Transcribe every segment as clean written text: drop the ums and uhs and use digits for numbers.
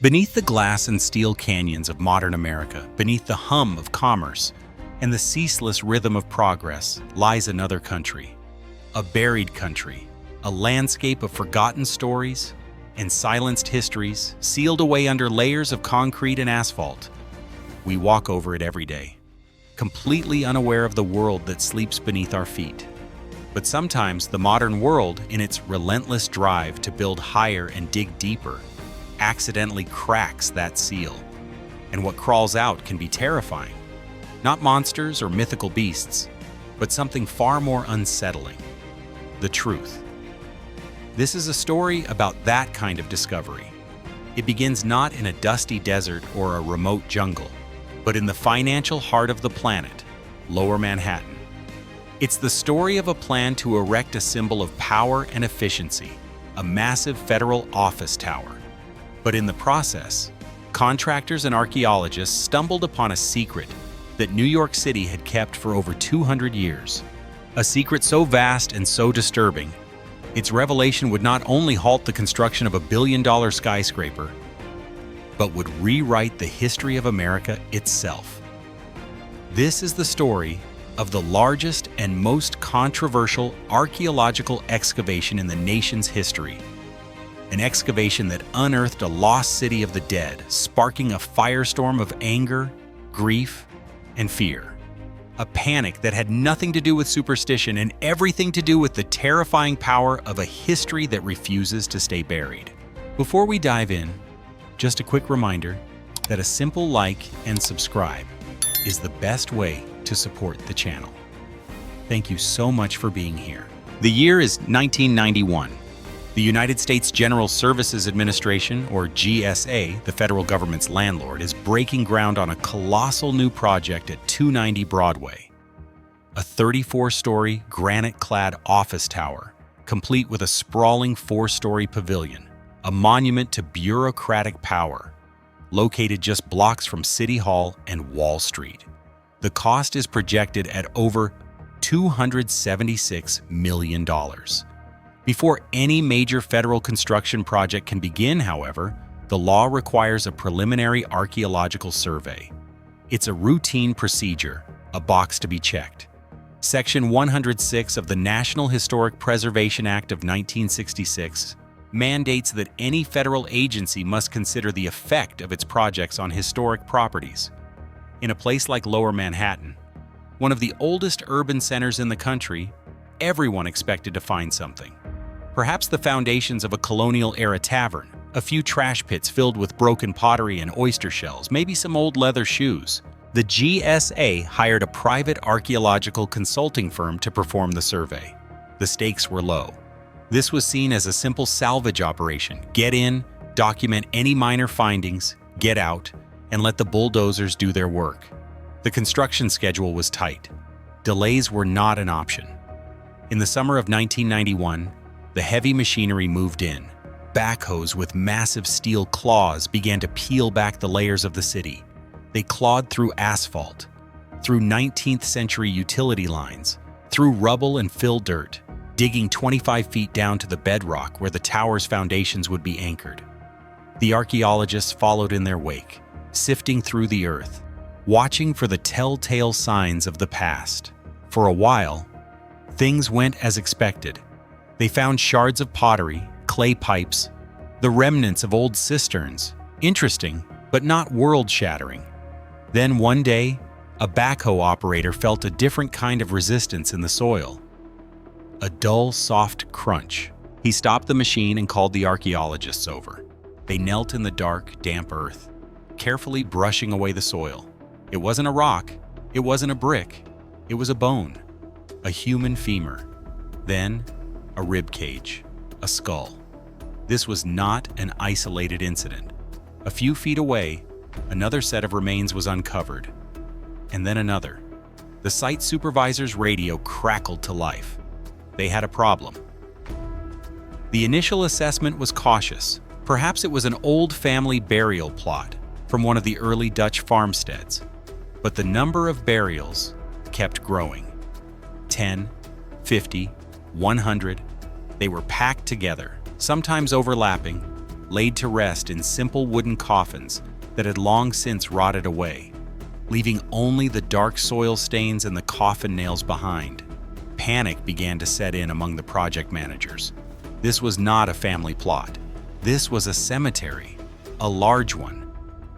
Beneath the glass and steel canyons of modern America, beneath the hum of commerce and the ceaseless rhythm of progress, lies another country. A buried country, a landscape of forgotten stories and silenced histories, sealed away under layers of concrete and asphalt. We walk over it every day, completely unaware of the world that sleeps beneath our feet. But sometimes the modern world, in its relentless drive to build higher and dig deeper, accidentally cracks that seal. And what crawls out can be terrifying. Not monsters or mythical beasts, but something far more unsettling. The truth. This is a story about that kind of discovery. It begins not in a dusty desert or a remote jungle, but in the financial heart of the planet, Lower Manhattan. It's the story of a plan to erect a symbol of power and efficiency, a massive federal office tower. But in the process, contractors and archaeologists stumbled upon a secret that New York City had kept for over 200 years. A secret so vast and so disturbing, its revelation would not only halt the construction of a billion-dollar skyscraper, but would rewrite the history of America itself. This is the story of the largest and most controversial archaeological excavation in the nation's history. An excavation that unearthed a lost city of the dead, sparking a firestorm of anger, grief, and fear. A panic that had nothing to do with superstition and everything to do with the terrifying power of a history that refuses to stay buried. Before we dive in, just a quick reminder that a simple like and subscribe is the best way to support the channel. Thank you so much for being here. The year is 1991. The United States General Services Administration, or GSA, the federal government's landlord, is breaking ground on a colossal new project at 290 Broadway. A 34-story, granite-clad office tower, complete with a sprawling 4-story pavilion, a monument to bureaucratic power, located just blocks from City Hall and Wall Street. The cost is projected at over $276 million. Before any major federal construction project can begin, however, the law requires a preliminary archaeological survey. It's a routine procedure, a box to be checked. Section 106 of the National Historic Preservation Act of 1966 mandates that any federal agency must consider the effect of its projects on historic properties. In a place like Lower Manhattan, one of the oldest urban centers in the country, everyone expected to find something. Perhaps the foundations of a colonial-era tavern, a few trash pits filled with broken pottery and oyster shells, maybe some old leather shoes. The GSA hired a private archaeological consulting firm to perform the survey. The stakes were low. This was seen as a simple salvage operation. Get in, document any minor findings, get out, and let the bulldozers do their work. The construction schedule was tight. Delays were not an option. In the summer of 1991, the heavy machinery moved in. Backhoes with massive steel claws began to peel back the layers of the city. They clawed through asphalt, through 19th century utility lines, through rubble and fill dirt, digging 25 feet down to the bedrock where the tower's foundations would be anchored. The archaeologists followed in their wake, sifting through the earth, watching for the telltale signs of the past. For a while, things went as expected. They found shards of pottery, clay pipes, the remnants of old cisterns. Interesting, but not world-shattering. Then one day, a backhoe operator felt a different kind of resistance in the soil. A dull, soft crunch. He stopped the machine and called the archaeologists over. They knelt in the dark, damp earth, carefully brushing away the soil. It wasn't a rock, it wasn't a brick, it was a bone, a human femur. Then, a rib cage, a skull. This was not an isolated incident. A few feet away, another set of remains was uncovered, and then another. The site supervisor's radio crackled to life. They had a problem. The initial assessment was cautious. Perhaps it was an old family burial plot from one of the early Dutch farmsteads. But the number of burials kept growing. 10, 50, 100. They were packed together, sometimes overlapping, laid to rest in simple wooden coffins that had long since rotted away, leaving only the dark soil stains and the coffin nails behind. Panic began to set in among the project managers. This was not a family plot. This was a cemetery, a large one,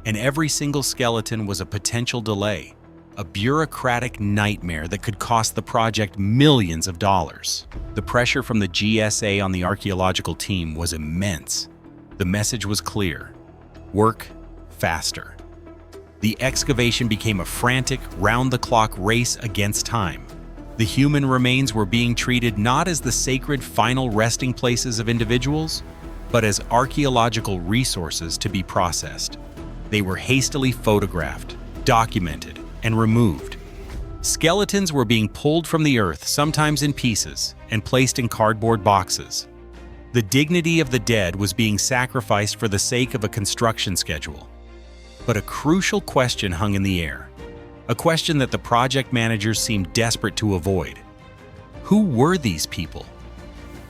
and every single skeleton was a potential delay, a bureaucratic nightmare that could cost the project millions of dollars. The pressure from the GSA on the archaeological team was immense. The message was clear: work faster. The excavation became a frantic, round-the-clock race against time. The human remains were being treated not as the sacred final resting places of individuals, but as archaeological resources to be processed. They were hastily photographed, documented, and removed. Skeletons were being pulled from the earth, sometimes in pieces, and placed in cardboard boxes. The dignity of the dead was being sacrificed for the sake of a construction schedule. But a crucial question hung in the air, a question that the project managers seemed desperate to avoid. Who were these people?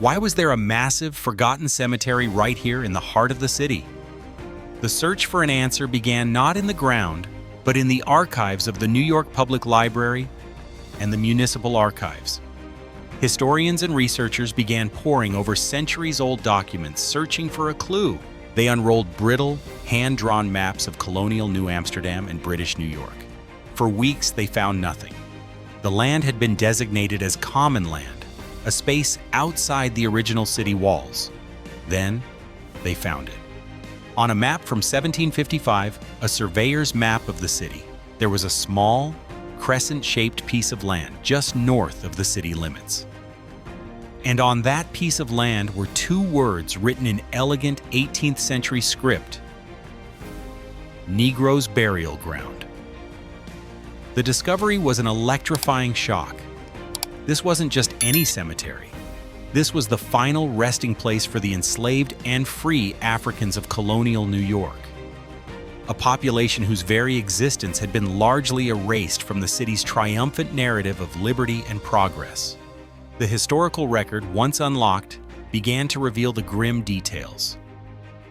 Why was there a massive, forgotten cemetery right here in the heart of the city? The search for an answer began not in the ground, but in the archives of the New York Public Library and the municipal archives. Historians and researchers began poring over centuries-old documents, searching for a clue. They unrolled brittle, hand-drawn maps of colonial New Amsterdam and British New York. For weeks, they found nothing. The land had been designated as common land, a space outside the original city walls. Then, they found it. On a map from 1755, a surveyor's map of the city, there was a small, crescent-shaped piece of land just north of the city limits. And on that piece of land were two words written in elegant 18th century script: Negro's Burial Ground. The discovery was an electrifying shock. This wasn't just any cemetery. This was the final resting place for the enslaved and free Africans of colonial New York, a population whose very existence had been largely erased from the city's triumphant narrative of liberty and progress. The historical record, once unlocked, began to reveal the grim details.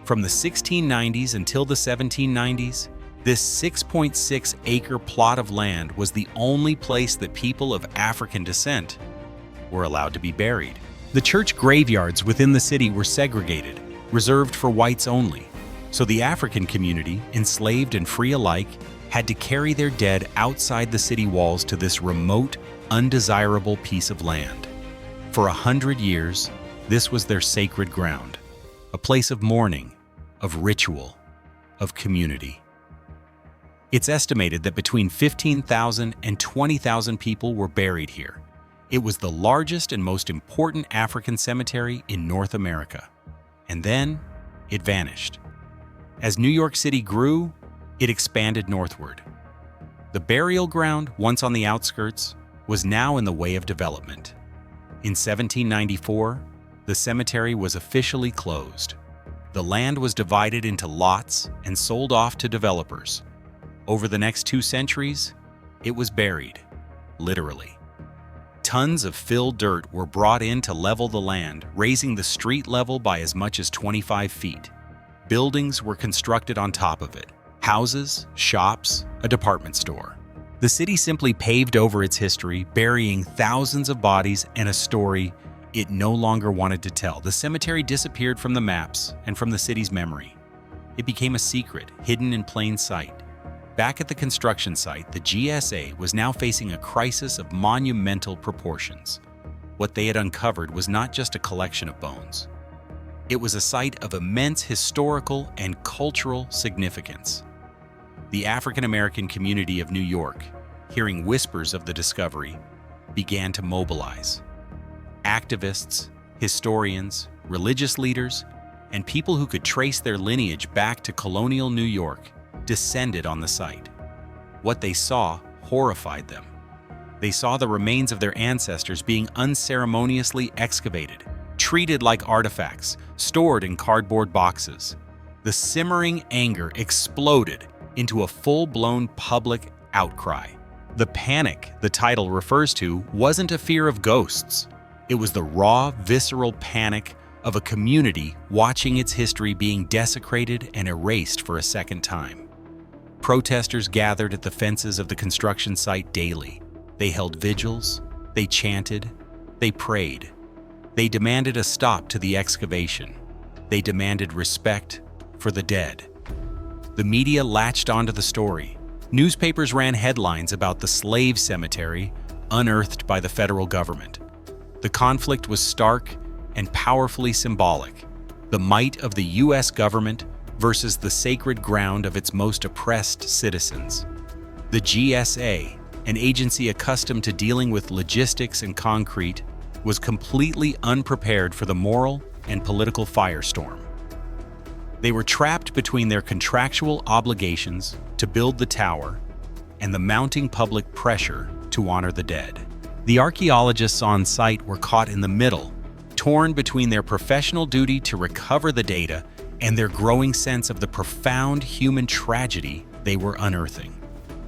From the 1690s until the 1790s, this 6.6-acre plot of land was the only place that people of African descent were allowed to be buried. The church graveyards within the city were segregated, reserved for whites only, so the African community, enslaved and free alike, had to carry their dead outside the city walls to this remote, undesirable piece of land. For 100 years, this was their sacred ground, a place of mourning, of ritual, of community. It's estimated that between 15,000 and 20,000 people were buried here. It was the largest and most important African cemetery in North America. And then, it vanished. As New York City grew, it expanded northward. The burial ground, once on the outskirts, was now in the way of development. In 1794, the cemetery was officially closed. The land was divided into lots and sold off to developers. Over the next 2 centuries, it was buried, literally. Tons of filled dirt were brought in to level the land, raising the street level by as much as 25 feet. Buildings were constructed on top of it: houses, shops, a department store. The city simply paved over its history, burying thousands of bodies and a story it no longer wanted to tell. The cemetery disappeared from the maps and from the city's memory. It became a secret, hidden in plain sight. Back at the construction site, the GSA was now facing a crisis of monumental proportions. What they had uncovered was not just a collection of bones. It was a site of immense historical and cultural significance. The African American community of New York, hearing whispers of the discovery, began to mobilize. Activists, historians, religious leaders, and people who could trace their lineage back to colonial New York descended on the site. What they saw horrified them. They saw the remains of their ancestors being unceremoniously excavated, treated like artifacts, stored in cardboard boxes. The simmering anger exploded into a full-blown public outcry. The panic the title refers to wasn't a fear of ghosts. It was the raw, visceral panic of a community watching its history being desecrated and erased for a second time. Protesters gathered at the fences of the construction site daily. They held vigils, they chanted, they prayed. They demanded a stop to the excavation. They demanded respect for the dead. The media latched onto the story. Newspapers ran headlines about the slave cemetery unearthed by the federal government. The conflict was stark and powerfully symbolic. The might of the U.S. government versus the sacred ground of its most oppressed citizens. The GSA, an agency accustomed to dealing with logistics and concrete, was completely unprepared for the moral and political firestorm. They were trapped between their contractual obligations to build the tower and the mounting public pressure to honor the dead. The archaeologists on site were caught in the middle, torn between their professional duty to recover the data and their growing sense of the profound human tragedy they were unearthing.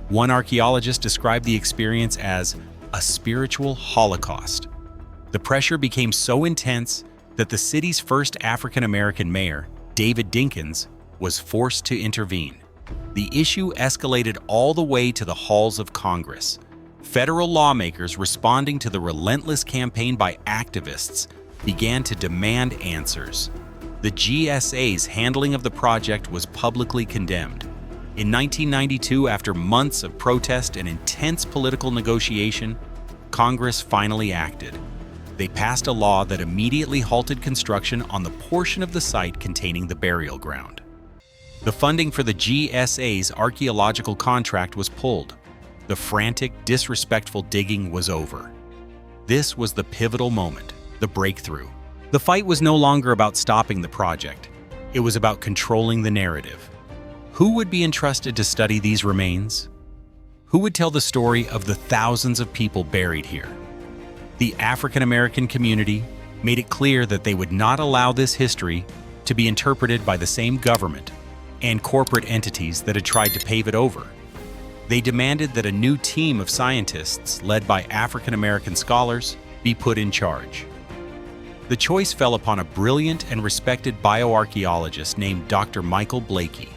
One archaeologist described the experience as a spiritual holocaust. The pressure became so intense that the city's first African-American mayor, David Dinkins, was forced to intervene. The issue escalated all the way to the halls of Congress. Federal lawmakers, responding to the relentless campaign by activists, began to demand answers. The GSA's handling of the project was publicly condemned. In 1992, after months of protest and intense political negotiation, Congress finally acted. They passed a law that immediately halted construction on the portion of the site containing the burial ground. The funding for the GSA's archaeological contract was pulled. The frantic, disrespectful digging was over. This was the pivotal moment, the breakthrough. The fight was no longer about stopping the project. It was about controlling the narrative. Who would be entrusted to study these remains? Who would tell the story of the thousands of people buried here? The African-American community made it clear that they would not allow this history to be interpreted by the same government and corporate entities that had tried to pave it over. They demanded that a new team of scientists, led by African-American scholars, be put in charge. The choice fell upon a brilliant and respected bioarchaeologist named Dr. Michael Blakey,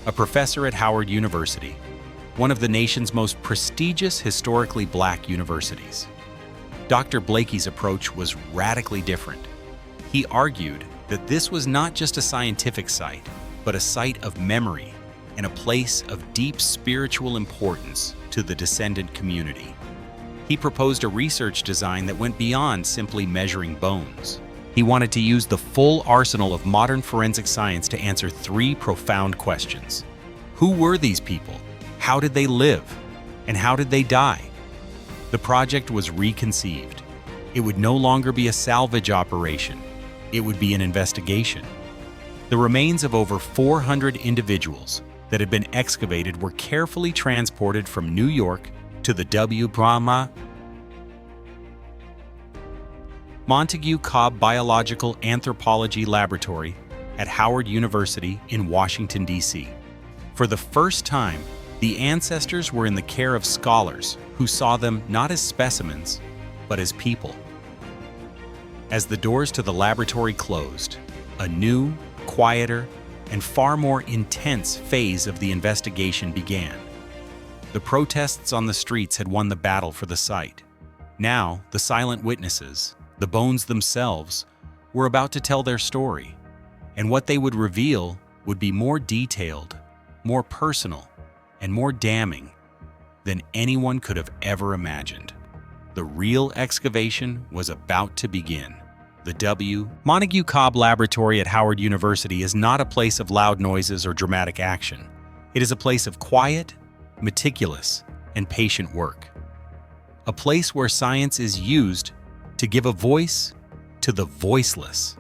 a professor at Howard University, one of the nation's most prestigious historically black universities. Dr. Blakey's approach was radically different. He argued that this was not just a scientific site, but a site of memory and a place of deep spiritual importance to the descendant community. He proposed a research design that went beyond simply measuring bones. He wanted to use the full arsenal of modern forensic science to answer three profound questions. Who were these people? How did they live? And how did they die? The project was reconceived. It would no longer be a salvage operation. It would be an investigation. The remains of over 400 individuals that had been excavated were carefully transported from New York to the W. Brahma Montague Cobb Biological Anthropology Laboratory at Howard University in Washington, D.C. For the first time, the ancestors were in the care of scholars who saw them not as specimens, but as people. As the doors to the laboratory closed, a new, quieter, and far more intense phase of the investigation began. The protests on the streets had won the battle for the site. Now, the silent witnesses, the bones themselves, were about to tell their story, and what they would reveal would be more detailed, more personal, and more damning than anyone could have ever imagined. The real excavation was about to begin. The W. Montague Cobb Laboratory at Howard University is not a place of loud noises or dramatic action. It is a place of quiet, meticulous, and patient work. A place where science is used to give a voice to the voiceless.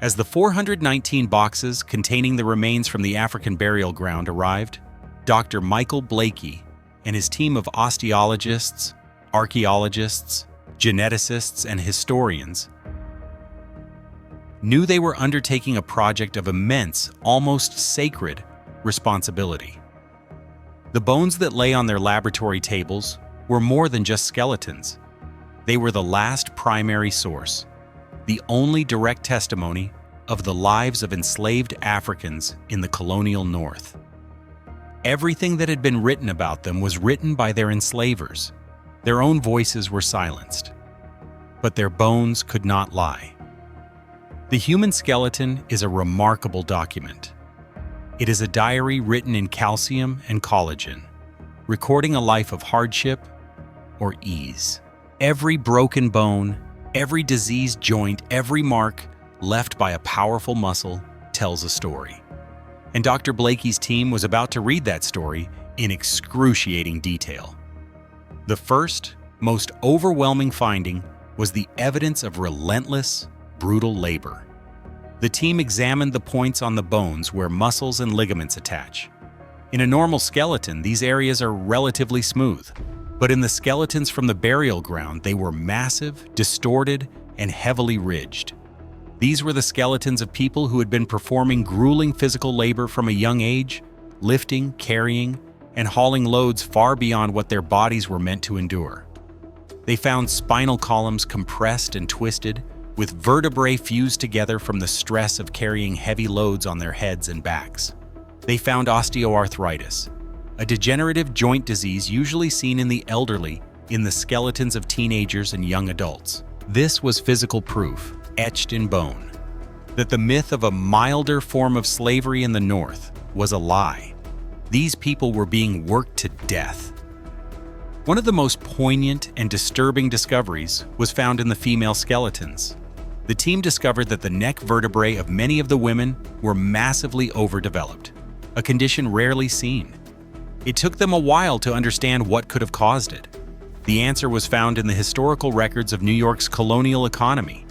As the 419 boxes containing the remains from the African burial ground arrived, Dr. Michael Blakey and his team of osteologists, archaeologists, geneticists, and historians knew they were undertaking a project of immense, almost sacred, responsibility. The bones that lay on their laboratory tables were more than just skeletons. They were the last primary source, the only direct testimony of the lives of enslaved Africans in the colonial North. Everything that had been written about them was written by their enslavers. Their own voices were silenced, but their bones could not lie. The human skeleton is a remarkable document. It is a diary written in calcium and collagen, recording a life of hardship or ease. Every broken bone, every diseased joint, every mark left by a powerful muscle tells a story. And Dr. Blakey's team was about to read that story in excruciating detail. The first, most overwhelming finding was the evidence of relentless, brutal labor. The team examined the points on the bones where muscles and ligaments attach. In a normal skeleton, these areas are relatively smooth, but in the skeletons from the burial ground, they were massive, distorted, and heavily ridged. These were the skeletons of people who had been performing grueling physical labor from a young age, lifting, carrying, and hauling loads far beyond what their bodies were meant to endure. They found spinal columns compressed and twisted, with vertebrae fused together from the stress of carrying heavy loads on their heads and backs. They found osteoarthritis, a degenerative joint disease usually seen in the elderly in the skeletons of teenagers and young adults. This was physical proof, etched in bone, that the myth of a milder form of slavery in the North was a lie. These people were being worked to death. One of the most poignant and disturbing discoveries was found in the female skeletons. The team discovered that the neck vertebrae of many of the women were massively overdeveloped, a condition rarely seen. It took them a while to understand what could have caused it. The answer was found in the historical records of New York's colonial economy.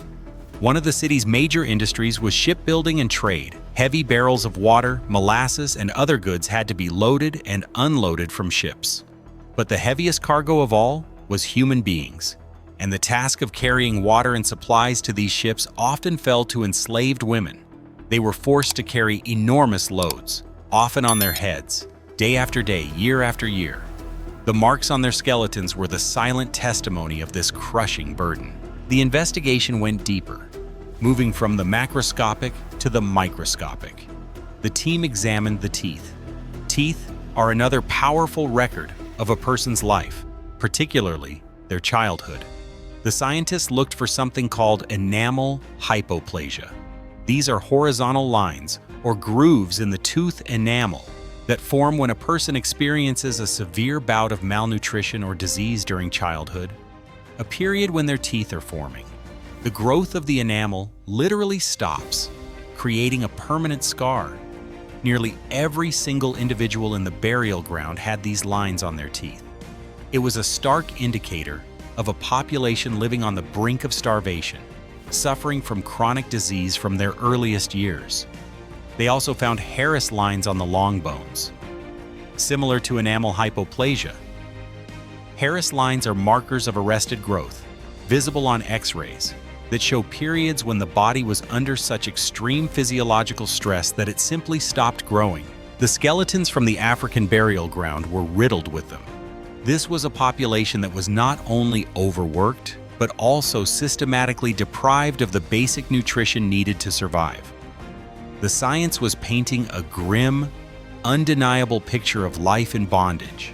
One of the city's major industries was shipbuilding and trade. Heavy barrels of water, molasses, and other goods had to be loaded and unloaded from ships. But the heaviest cargo of all was human beings, and the task of carrying water and supplies to these ships often fell to enslaved women. They were forced to carry enormous loads, often on their heads, day after day, year after year. The marks on their skeletons were the silent testimony of this crushing burden. The investigation went deeper, moving from the macroscopic to the microscopic. The team examined the teeth. Teeth are another powerful record of a person's life, particularly their childhood. The scientists looked for something called enamel hypoplasia. These are horizontal lines or grooves in the tooth enamel that form when a person experiences a severe bout of malnutrition or disease during childhood, a period when their teeth are forming. The growth of the enamel literally stops, creating a permanent scar. Nearly every single individual in the burial ground had these lines on their teeth. It was a stark indicator of a population living on the brink of starvation, suffering from chronic disease from their earliest years. They also found Harris lines on the long bones, similar to enamel hypoplasia. Harris lines are markers of arrested growth, visible on X-rays, that show periods when the body was under such extreme physiological stress that it simply stopped growing. The skeletons from the African burial ground were riddled with them. This was a population that was not only overworked, but also systematically deprived of the basic nutrition needed to survive. The science was painting a grim, undeniable picture of life in bondage,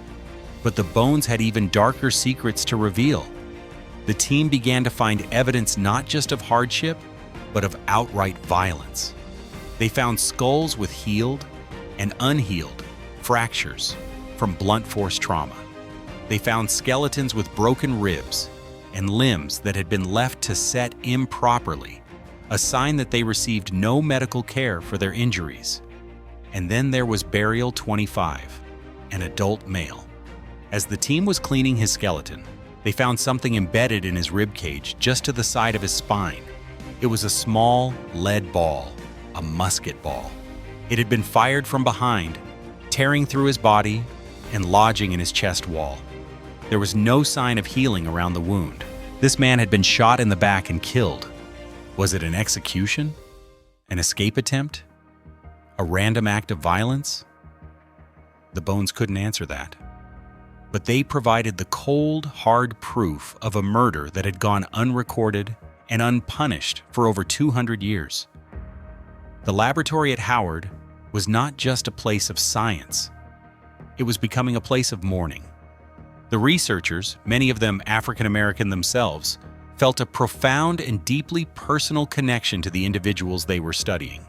but the bones had even darker secrets to reveal. The team began to find evidence not just of hardship, but of outright violence. They found skulls with healed and unhealed fractures from blunt force trauma. They found skeletons with broken ribs and limbs that had been left to set improperly, a sign that they received no medical care for their injuries. And then there was Burial 25, an adult male. As the team was cleaning his skeleton, they found something embedded in his rib cage just to the side of his spine. It was a small lead ball, a musket ball. It had been fired from behind, tearing through his body and lodging in his chest wall. There was no sign of healing around the wound. This man had been shot in the back and killed. Was it an execution? An escape attempt? A random act of violence? The bones couldn't answer that. But they provided the cold, hard proof of a murder that had gone unrecorded and unpunished for over 200 years. The laboratory at Howard was not just a place of science. It was becoming a place of mourning. The researchers, many of them African American themselves, felt a profound and deeply personal connection to the individuals they were studying.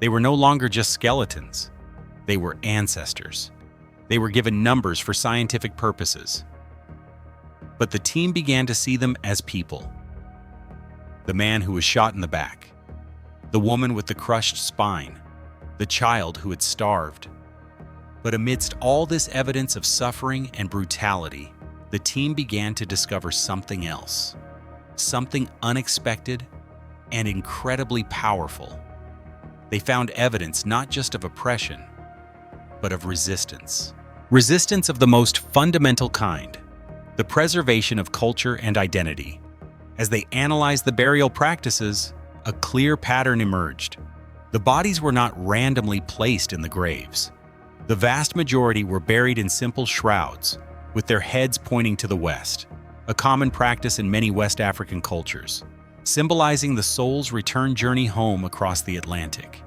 They were no longer just skeletons. They were ancestors. They were given numbers for scientific purposes. But the team began to see them as people. The man who was shot in the back, the woman with the crushed spine, the child who had starved. But amidst all this evidence of suffering and brutality, the team began to discover something else, something unexpected and incredibly powerful. They found evidence not just of oppression, but of resistance. Resistance of the most fundamental kind, the preservation of culture and identity. As they analyzed the burial practices, a clear pattern emerged. The bodies were not randomly placed in the graves. The vast majority were buried in simple shrouds, with their heads pointing to the west, a common practice in many West African cultures, symbolizing the soul's return journey home across the Atlantic.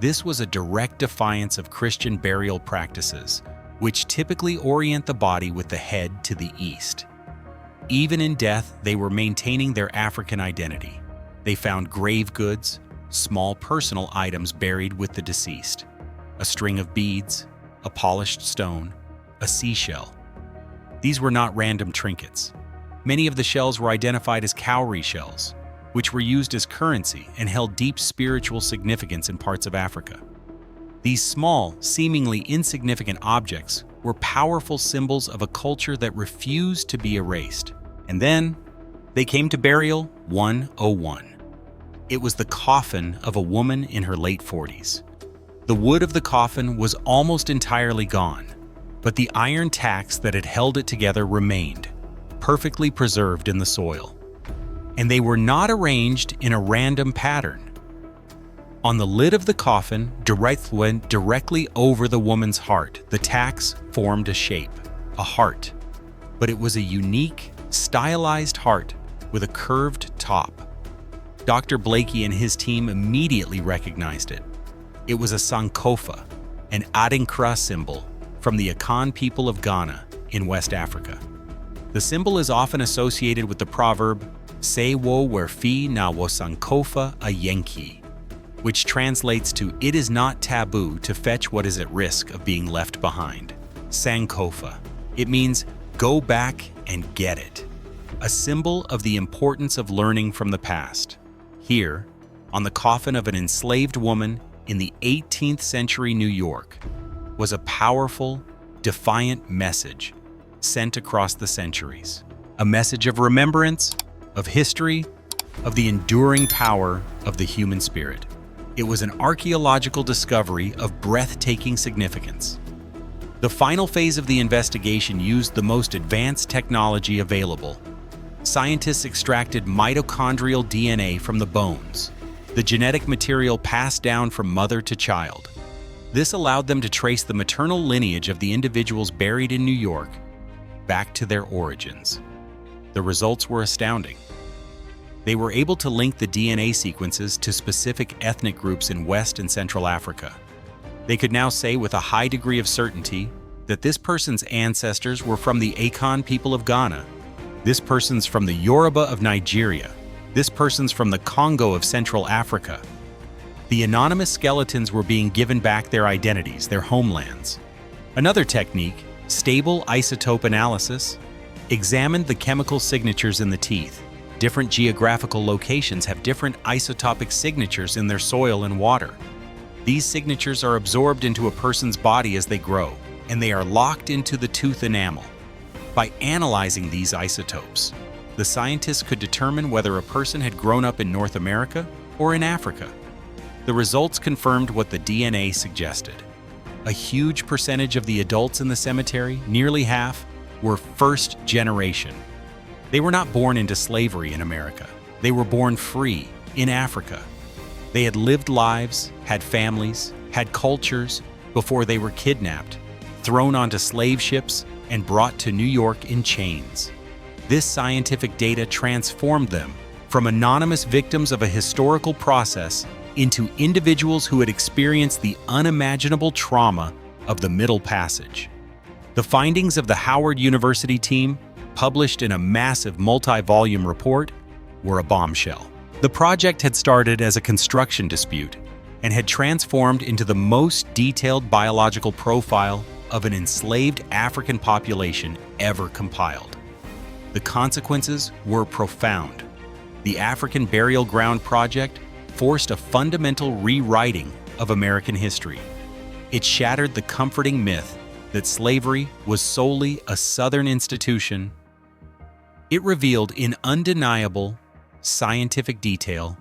This was a direct defiance of Christian burial practices, which typically orient the body with the head to the east. Even in death, they were maintaining their African identity. They found grave goods, small personal items buried with the deceased, a string of beads, a polished stone, a seashell. These were not random trinkets. Many of the shells were identified as cowrie shells, which were used as currency and held deep spiritual significance in parts of Africa. These small, seemingly insignificant objects were powerful symbols of a culture that refused to be erased. And then, they came to burial 101. It was the coffin of a woman in her late 40s. The wood of the coffin was almost entirely gone, but the iron tacks that had held it together remained, perfectly preserved in the soil. And they were not arranged in a random pattern. On the lid of the coffin, directly over the woman's heart, the tacks formed a shape, a heart. But it was a unique, stylized heart with a curved top. Dr. Blakey and his team immediately recognized it. It was a Sankofa, an Adinkra symbol from the Akan people of Ghana in West Africa. The symbol is often associated with the proverb, "Se wo werfi na wo Sankofa a Yankee," which translates to, "It is not taboo to fetch what is at risk of being left behind." Sankofa. It means, go back and get it. A symbol of the importance of learning from the past. Here, on the coffin of an enslaved woman in the 18th century New York, was a powerful, defiant message sent across the centuries. A message of remembrance, of history, of the enduring power of the human spirit. It was an archaeological discovery of breathtaking significance. The final phase of the investigation used the most advanced technology available. Scientists extracted mitochondrial DNA from the bones, the genetic material passed down from mother to child. This allowed them to trace the maternal lineage of the individuals buried in New York back to their origins. The results were astounding. They were able to link the DNA sequences to specific ethnic groups in West and Central Africa. They could now say with a high degree of certainty that this person's ancestors were from the Akan people of Ghana, this person's from the Yoruba of Nigeria, this person's from the Congo of Central Africa. The anonymous skeletons were being given back their identities, their homelands. Another technique, stable isotope analysis, examined the chemical signatures in the teeth. Different geographical locations have different isotopic signatures in their soil and water. These signatures are absorbed into a person's body as they grow, and they are locked into the tooth enamel. By analyzing these isotopes, the scientists could determine whether a person had grown up in North America or in Africa. The results confirmed what the DNA suggested. A huge percentage of the adults in the cemetery, nearly half, were first generation. They were not born into slavery in America. They were born free in Africa. They had lived lives, had families, had cultures before they were kidnapped, thrown onto slave ships, and brought to New York in chains. This scientific data transformed them from anonymous victims of a historical process into individuals who had experienced the unimaginable trauma of the Middle Passage. The findings of the Howard University team, published in a massive multi-volume report, were a bombshell. The project had started as a construction dispute and had transformed into the most detailed biological profile of an enslaved African population ever compiled. The consequences were profound. The African Burial Ground Project forced a fundamental rewriting of American history. It shattered the comforting myth that slavery was solely a Southern institution. It revealed in undeniable scientific detail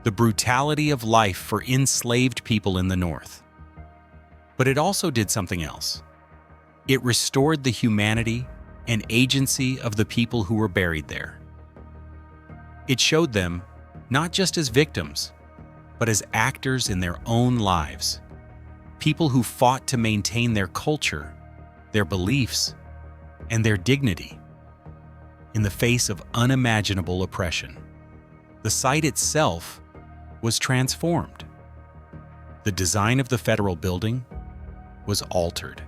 the brutality of life for enslaved people in the North. But it also did something else. It restored the humanity and agency of the people who were buried there. It showed them not just as victims, but as actors in their own lives. People who fought to maintain their culture, their beliefs, and their dignity in the face of unimaginable oppression. The site itself was transformed. The design of the federal building was altered.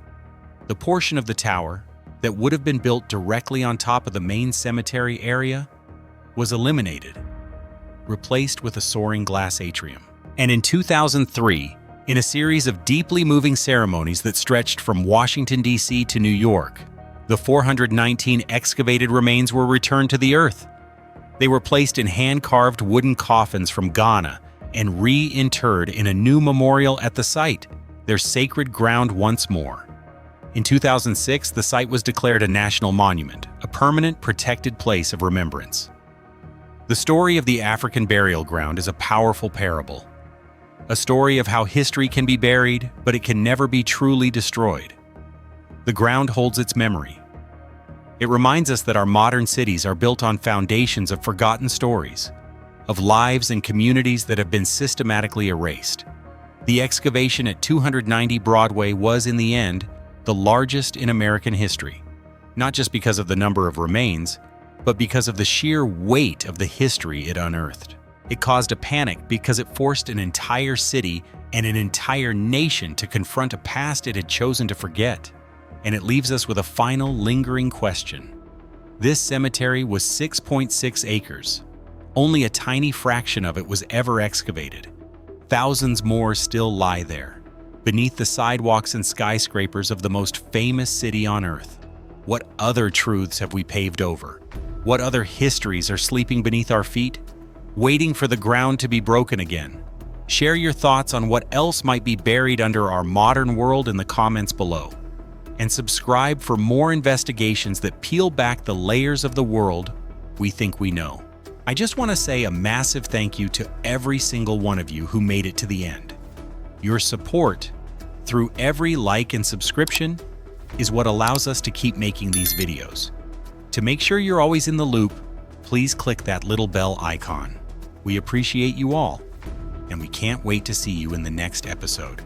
The portion of the tower that would have been built directly on top of the main cemetery area was eliminated, replaced with a soaring glass atrium. And in 2003, in a series of deeply moving ceremonies that stretched from Washington, D.C. to New York, the 419 excavated remains were returned to the earth. They were placed in hand-carved wooden coffins from Ghana and reinterred in a new memorial at the site, their sacred ground once more. In 2006, the site was declared a national monument, a permanent protected place of remembrance. The story of the African burial ground is a powerful parable, a story of how history can be buried, but it can never be truly destroyed. The ground holds its memory. It reminds us that our modern cities are built on foundations of forgotten stories, of lives and communities that have been systematically erased. The excavation at 290 Broadway was, in the end, the largest in American history, not just because of the number of remains, but because of the sheer weight of the history it unearthed. It caused a panic because it forced an entire city and an entire nation to confront a past it had chosen to forget. And it leaves us with a final lingering question. This cemetery was 6.6 acres. Only a tiny fraction of it was ever excavated. Thousands more still lie there, beneath the sidewalks and skyscrapers of the most famous city on Earth. What other truths have we paved over? What other histories are sleeping beneath our feet, waiting for the ground to be broken again? Share your thoughts on what else might be buried under our modern world in the comments below. And subscribe for more investigations that peel back the layers of the world we think we know. I just want to say a massive thank you to every single one of you who made it to the end. Your support, through every like and subscription, is what allows us to keep making these videos. To make sure you're always in the loop, please click that little bell icon. We appreciate you all, and we can't wait to see you in the next episode.